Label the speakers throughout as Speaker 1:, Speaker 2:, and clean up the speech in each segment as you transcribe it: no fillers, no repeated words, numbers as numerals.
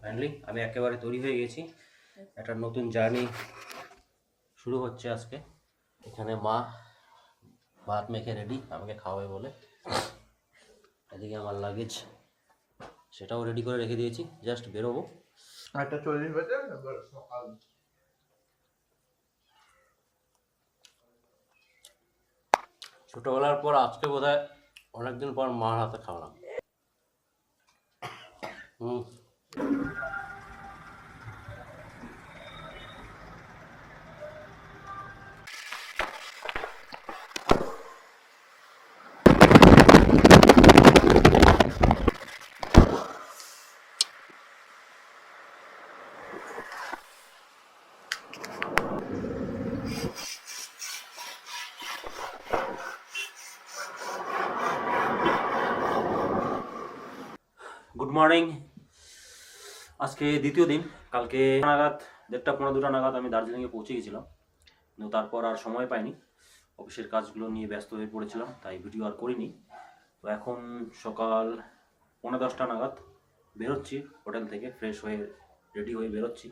Speaker 1: Finally আমি একেবারে তৈরি হয়ে গেছি। একটা নতুন জার্নি শুরু হচ্ছে আজকে। এখানে মা ভাত মেখে রেডি আমাকে খাওয়াবে বলে। এদিকে আমার লাগেজ সেটাও রেডি করে রেখে দিয়েছি, জাস্ট বেরোবো।
Speaker 2: 8:40 বাজে সকাল।
Speaker 1: ছোটবেলার পর আজকে বোধহয় অনেকদিন পর মার হাতে খাওয়ালাম। Good morning. আজকে দ্বিতীয় দিন। কালকে নাগাদ 1:15-2টা নাগাদ আমি দার্জিলিংয়ে পৌঁছে গেছিলাম, কিন্তু তারপর আর সময় পাইনি। অফিসের কাজগুলো নিয়ে ব্যস্ত হয়ে পড়েছিলাম, তাই ভিডিও আর করিনি। তো এখন সকাল 9:45 নাগাদ বেরোচ্ছি হোটেল থেকে, ফ্রেশ হয়ে রেডি হয়ে বেরোচ্ছি।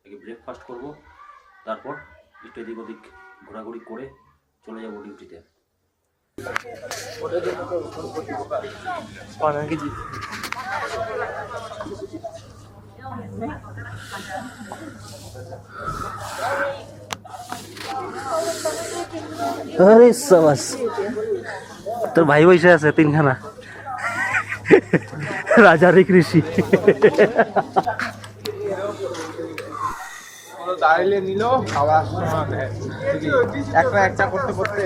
Speaker 1: আগে ব্রেকফাস্ট করব, তারপর একটু এদিক ওদিক ঘোরাঘুরি করে চলে যাব ডিউটিতে।
Speaker 3: अरे सबस তোর ভাই বসে আছে তিনখানা রাজা রে কৃষি
Speaker 2: দাঁড়িয়ে নিল খাওয়ার সময় একটা করতে করতে।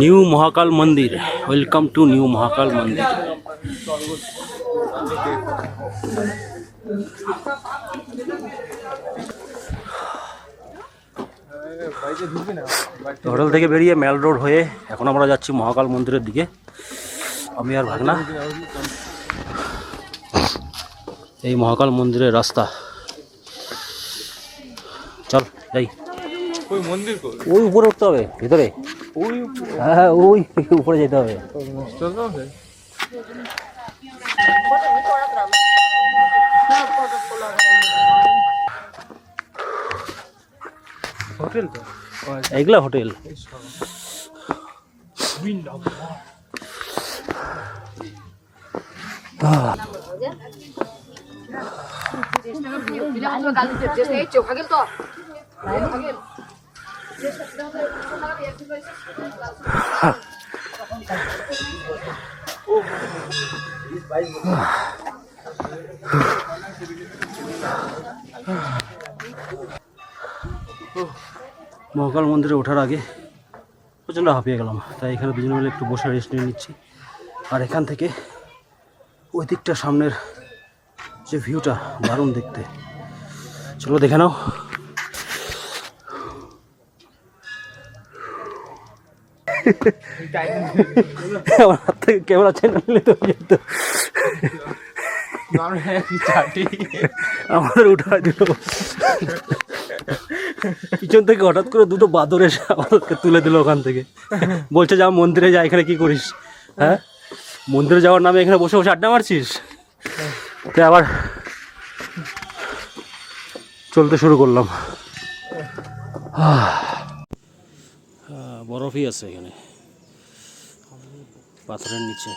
Speaker 3: নিউ মহাকাল মন্দির। ওয়েলকাম টু নিউ মহাকাল মন্দির। হোটেল থেকে বেরিয়ে মেল রোড হয়ে এখন আমরা যাচ্ছি মহাকাল মন্দিরের দিকে, আমি আর ভাগনা। এই মহাকাল মন্দিরের রাস্তা, চল যাই।
Speaker 2: ওই মন্দির কই?
Speaker 3: ওই উপরে উঠতে হবে, ভিতরে।
Speaker 2: ওই
Speaker 3: হ্যাঁ ওই উপরে যেতে হবে।
Speaker 2: হোটেল তো
Speaker 3: এইগুলা হোটেল। মহাকাল মন্দিরে ওঠার আগে প্রচণ্ড হাঁপিয়ে গেলাম, তাই এখানে দুজনে মিলে একটু বসে রেস্ট নিয়ে নিচ্ছি। আর এখান থেকে ওই দিকটা সামনের যে ভিউটা দারুণ দেখতে, চলো দেখে নাও। আমার হাত থেকে ক্যামেরা ছেড়ে নিলে তো যেত। আমাদের উঠা দিল পিছন থেকে, হঠাৎ করে দুটো বাদর এসে আমাদেরকে তুলে দিল ওখান থেকে। বলছে যা মন্দিরে যা, এখানে কি করিস? হ্যাঁ, মন্দিরে যাওয়ার নামে এখানে বসে বসে আড্ডা মারছিস? তো আবার চলতে শুরু করলাম। বরফই আছে এখানে পাথরের নিচে।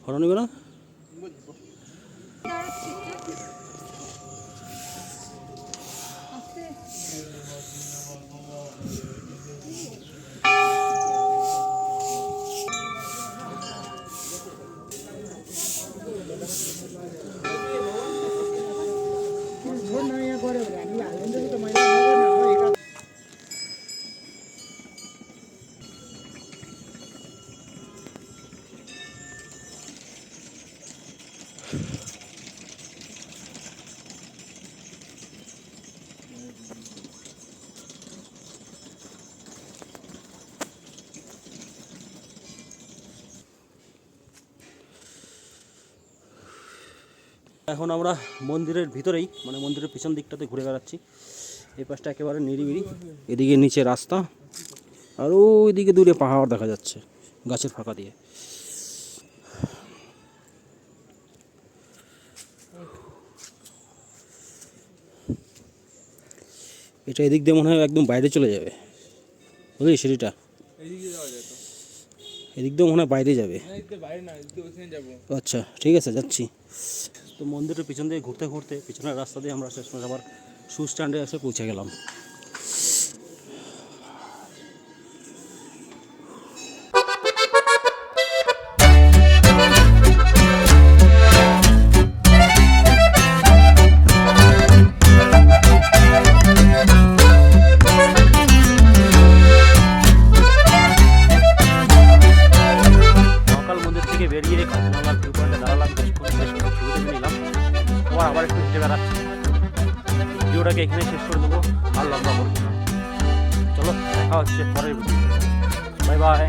Speaker 3: ফটো নিবে না? এখন আমরা মন্দিরের ভিতরেই, মানে মন্দিরের পিছন দিকটাতে ঘুরে বেড়াচ্ছি। এই পাশটা একেবারে নিরিবিলি, এদিকে নিচে রাস্তা, আর ওইদিকে দূরে পাহাড় দেখা যাচ্ছে গাছের ফাঁকা দিয়ে। এটা এদিক দিয়ে মনে হয় একদম বাইরে চলে যাবে, বুঝলি সিঁড়িটা এদিক দিয়ে মনে হয় বাইরে যাবে। আচ্ছা ঠিক আছে, যাচ্ছি। তো মন্দিরের পিছন দিয়ে ঘুরতে ঘুরতে পিছনের রাস্তা দিয়ে আমরা শেষমেশ আবার শু স্ট্যান্ডে এসে পৌঁছে গেলাম। বেরিয়ে কাঁচনালার ভিউ পয়েন্টে দাঁড়ালাম, ছবি নিলাম, আবার একটু হেঁটে বেড়াচ্ছি। ভিডিওটাকে এখানে শেষ করে দেবো, আর লম্বা করবো না। চলো দেখা হচ্ছে পরের ভিডিও, বাই বাই।